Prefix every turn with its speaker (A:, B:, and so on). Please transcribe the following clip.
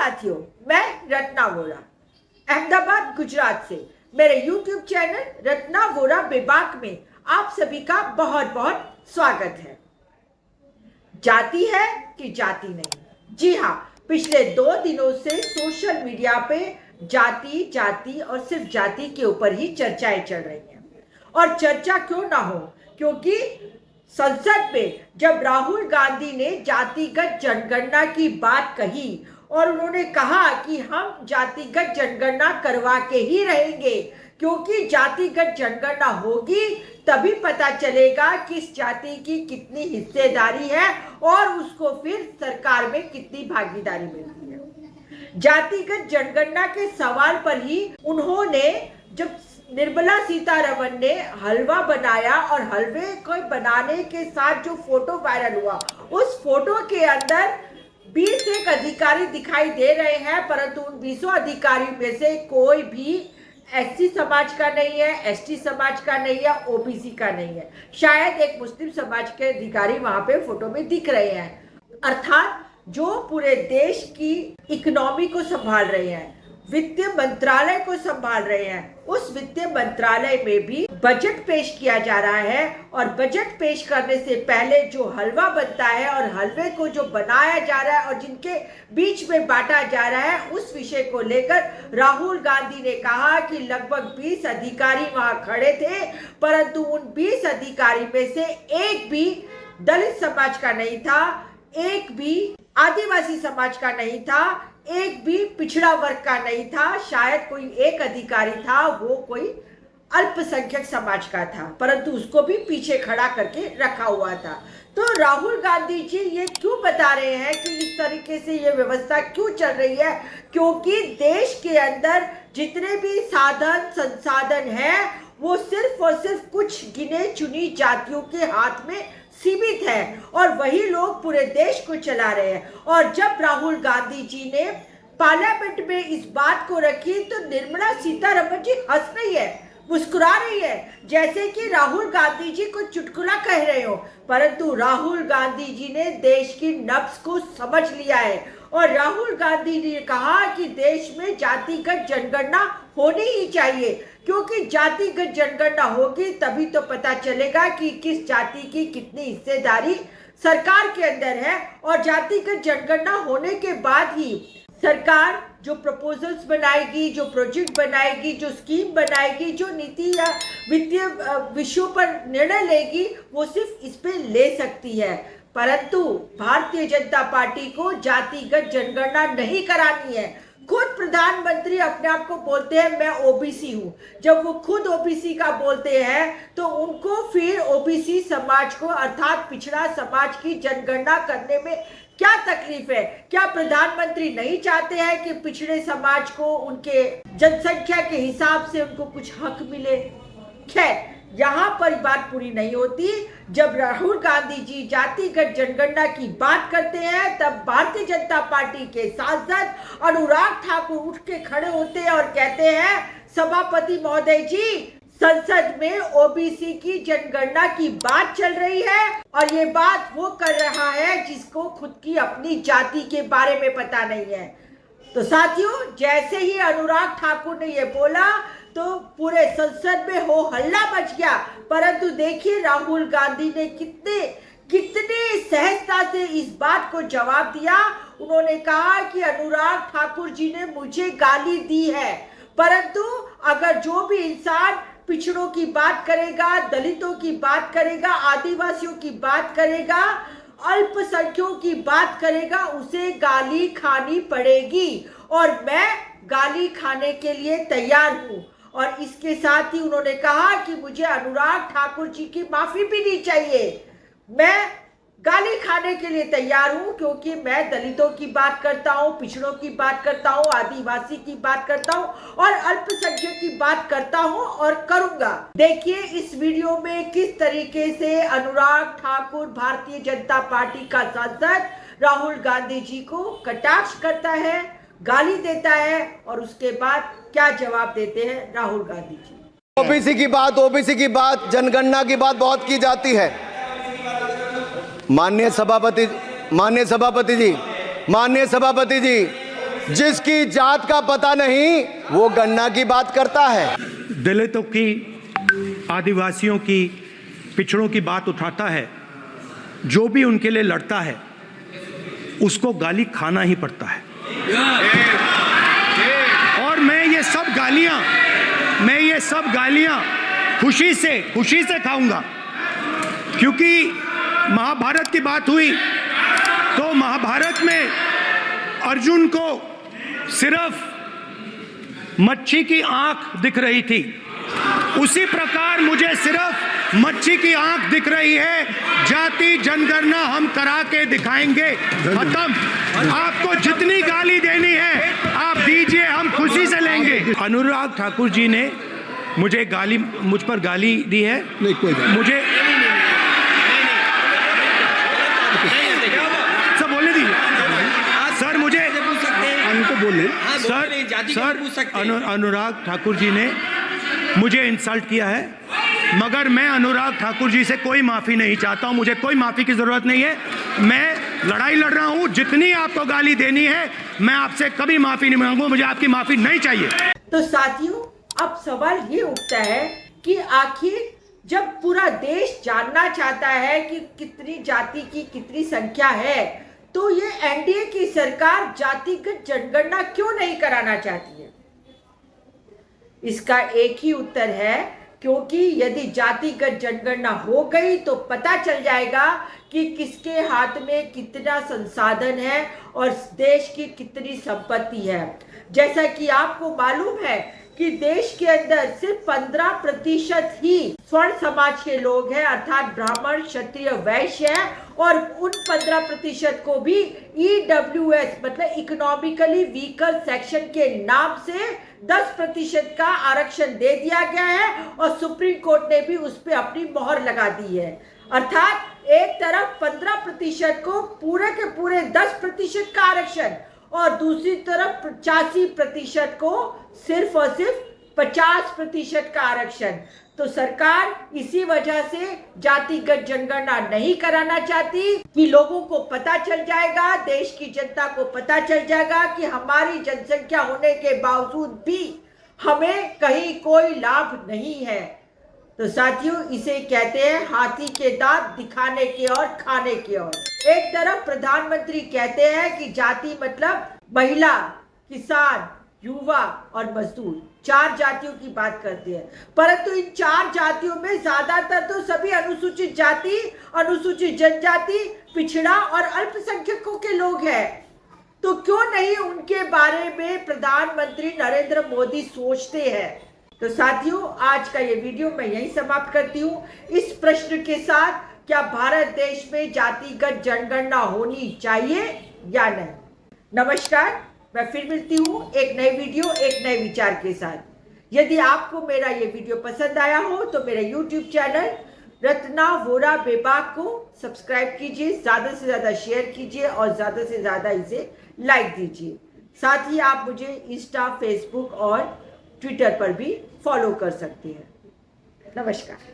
A: साथियों, मैं रत्ना वोरा अहमदाबाद गुजरात से मेरे YouTube चैनल रत्ना वोरा बेबाक में आप सभी का बहुत बहुत स्वागत है। जाति है कि जाति नहीं? जी हाँ, पिछले 2 दिनों से सोशल मीडिया पे जाति जाति और सिर्फ जाति के ऊपर ही चर्चाएं चल रही हैं। और चर्चा क्यों ना हो, क्योंकि संसद में जब राहुल गांधी ने जातिगत जनगणना की बात कही और उन्होंने कहा कि हम जातिगत जनगणना करवा के ही रहेंगे, क्योंकि जातिगत जनगणना होगी तभी पता चलेगा किस जाति की कितनी हिस्सेदारी है और उसको फिर सरकार में कितनी भागीदारी मिलती है। जातिगत जनगणना के सवाल पर ही उन्होंने, जब निर्मला सीतारमण ने हलवा बनाया और हलवे को बनाने के साथ जो फोटो वायरल हुआ, उस फोटो के अंदर 20 एक अधिकारी दिखाई दे रहे हैं, परंतु उन 20 अधिकारी में से कोई भी एससी समाज का नहीं है, एसटी समाज का नहीं है, ओबीसी का नहीं है। शायद एक मुस्लिम समाज के अधिकारी वहां पे फोटो में दिख रहे हैं। अर्थात जो पूरे देश की इकोनॉमी को संभाल रहे हैं, वित्तीय मंत्रालय को संभाल रहे हैं, उस वित्तीय मंत्रालय में भी बजट पेश किया जा रहा है। और बजट पेश करने से पहले जो हलवा बनता है और हलवे को जो बनाया जा रहा है और जिनके बीच में बांटा जा रहा है, उस विषय को लेकर राहुल गांधी ने कहा कि लगभग 20 अधिकारी वहां खड़े थे, परंतु उन 20 अधिकारी में से एक भी दलित समाज का नहीं था, एक भी आदिवासी समाज का नहीं था, एक भी पिछड़ा वर्ग का नहीं था। शायद कोई एक अधिकारी था, वो कोई अल्पसंख्यक समाज का था, परंतु उसको भी पीछे खड़ा करके रखा हुआ था। तो राहुल गांधी जी ये क्यों बता रहे हैं कि इस तरीके से ये व्यवस्था क्यों चल रही है? क्योंकि देश के अंदर जितने भी साधन संसाधन हैं वो सिर्फ और सिर्फ कुछ गिने चुनी जातियों के हाथ में सीमित है और वही लोग पूरे देश को चला रहे हैं। और जब राहुल गांधी जी ने पार्लियामेंट में इस बात को रखी तो निर्मला सीतारमण जी हंस रही है, मुस्कुरा रही है, जैसे कि राहुल गांधी जी को चुटकुला कह रहे हो। परंतु राहुल गांधी जी ने देश की नब्ज को समझ लिया है और राहुल गांधी ने कहा कि देश में जातिगत जनगणना होनी ही चाहिए, क्योंकि जातिगत जनगणना होगी तभी तो पता चलेगा कि किस जाति की कितनी हिस्सेदारी सरकार के अंदर है। और जातिगत जनगणना होने के बाद ही सरकार जो प्रपोजल्स बनाएगी, जो प्रोजेक्ट बनाएगी, जो स्कीम बनाएगी, जो नीति या वित्तीय विषयों पर निर्णय लेगी, वो सिर्फ इस पे ले सकती है। परंतु भारतीय जनता पार्टी को जातिगत जनगणना नहीं करानी है। खुद प्रधानमंत्री अपने आप को बोलते हैं मैं ओबीसी हूं। जब वो खुद ओबीसी का बोलते हैं तो उनको फिर ओबीसी समाज को अर्थात पिछड़ा समाज की जनगणना करने में क्या तकलीफ है? क्या प्रधानमंत्री नहीं चाहते हैं कि पिछड़े समाज को उनके जनसंख्या के हिसाब से उनको कुछ हक मिले? खैर, यहाँ पर बात पूरी नहीं होती। जब राहुल गांधी जी जातिगत जनगणना की बात करते हैं तब भारतीय जनता पार्टी के सांसद अनुराग ठाकुर उठ के खड़े होते हैं और कहते हैं, सभापति महोदय जी, संसद में ओबीसी की जनगणना की बात चल रही है और ये बात वो कर रहा है जिसको खुद की अपनी जाति के बारे में पता नहीं है। तो साथियों, जैसे ही अनुराग ठाकुर ने ये बोला तो पूरे संसद में हो हल्ला मच गया। परंतु देखिए राहुल गांधी ने कितने सहजता से इस बात को जवाब दिया। उन्होंने कहा कि अनुराग ठाकुर जी ने मुझे गाली दी है, परंतु अगर जो भी इंसान पिछड़ों की बात करेगा, दलितों की बात करेगा, आदिवासियों की बात करेगा, अल्पसंख्यकों की बात करेगा, उसे गाली खानी पड़ेगी और मैं गाली खाने के लिए तैयार हूं। और इसके साथ ही उन्होंने कहा कि मुझे अनुराग ठाकुर जी की माफी भी नहीं चाहिए, मैं गाली खाने के लिए तैयार हूं, क्योंकि मैं दलितों की बात करता हूं, पिछड़ों की बात करता हूं, आदिवासी की बात करता हूं और अल्पसंख्यक की बात करता हूं और करूंगा। देखिए इस वीडियो में किस तरीके से अनुराग ठाकुर भारतीय जनता पार्टी का सांसद राहुल गांधी जी को कटाक्ष करता है, गाली देता है और उसके बाद क्या जवाब देते हैं राहुल गांधी जी।
B: ओबीसी की बात, जनगणना की बात बहुत की जाती है। माननीय सभापति जी, जिसकी जात का पता नहीं वो गन्ना की बात करता है।
C: दलितों की, आदिवासियों की, पिछड़ों की बात उठाता है, जो भी उनके लिए लड़ता है उसको गाली खाना ही पड़ता है। और मैं ये सब गालियां खुशी से खाऊंगा, क्योंकि महाभारत की बात हुई तो महाभारत में अर्जुन को सिर्फ मच्छी की आंख दिख रही थी, उसी प्रकार मुझे सिर्फ मच्छी की आंख दिख रही है। जाति जनगणना हम करा के दिखाएंगे, खत्म। आपको जितनी गाली देनी है आप दीजिए, हम खुशी से लेंगे। अनुराग ठाकुर जी ने मुझ पर गाली दी है।
D: नहीं, कोई बात
C: मुझे सब बोलने दीजिए सर, मुझे
D: उनको बोले
C: सर अनुराग ठाकुर जी ने मुझे इंसल्ट किया है, मगर मैं अनुराग ठाकुर जी से कोई माफ़ी नहीं चाहता हूं। मुझे कोई माफ़ी की ज़रूरत नहीं है। मैं लड़ाई लड़ रहा हूं, जितनी आपको गाली देनी है मैं आपसे कभी माफ़ी नहीं मांगूंगा, मुझे आपकी माफ़ी नहीं चाहिए।
A: तो साथियों, अब सवाल ये उठता है कि आखिर जब पूरा देश जानना चाहता है कि कितनी जाति की कितनी संख्या है, तो ये एनडीए की सरकार जातिगत जनगणना क्यों नहीं कराना चाहती है? इसका एक ही उत्तर है, क्योंकि यदि जातिगत जनगणना हो गई तो पता चल जाएगा कि किसके हाथ में कितना संसाधन है और देश की कितनी संपत्ति है। जैसा कि आपको मालूम है कि देश के अंदर सिर्फ 15% ही स्वर्ण समाज के लोग हैं, अर्थात ब्राह्मण, क्षत्रिय, वैश्य है, और उन 15% को भी EWS मतलब इकोनॉमिकली वीकर सेक्शन के नाम से 10% का आरक्षण दे दिया गया है, और सुप्रीम कोर्ट ने भी उस पर अपनी मोहर लगा दी है। अर्थात एक तरफ 15% को पूरे के पूरे 10% का आरक्षण, और दूसरी तरफ 85% को सिर्फ और सिर्फ 50% का आरक्षण। तो सरकार इसी वजह से जातिगत जनगणना नहीं कराना चाहती कि लोगों को पता चल जाएगा, देश की जनता को पता चल जाएगा कि हमारी जनसंख्या होने के बावजूद भी हमें कहीं कोई लाभ नहीं है। तो साथियों, इसे कहते हैं हाथी के दांत दिखाने के और खाने के और। एक तरफ प्रधानमंत्री कहते हैं कि जाति मतलब महिला, किसान, युवा और मजदूर, 4 जातियों की बात करते हैं, परंतु इन 4 जातियों में ज्यादातर तो सभी अनुसूचित जाति, अनुसूचित जनजाति, पिछड़ा और अल्पसंख्यकों के लोग हैं। तो क्यों नहीं उनके बारे में प्रधानमंत्री नरेंद्र मोदी सोचते हैं? तो साथियों, आज का ये वीडियो मैं यहीं समाप्त करती हूँ इस प्रश्न के साथ, क्या भारत देश में जातिगत जनगणना होनी चाहिए या नहीं? नमस्कार, मैं फिर मिलती हूँ एक नई वीडियो, एक नए विचार के साथ। यदि आपको मेरा ये वीडियो पसंद आया हो तो मेरे YouTube चैनल रत्ना वोरा बेबाक को सब्सक्राइब कीजिए, ज़्यादा से ज़्यादा शेयर कीजिए और ज़्यादा से ज़्यादा इसे लाइक दीजिए। साथ ही आप मुझे इंस्टा, फेसबुक और ट्विटर पर भी फॉलो कर सकते हैं। नमस्कार।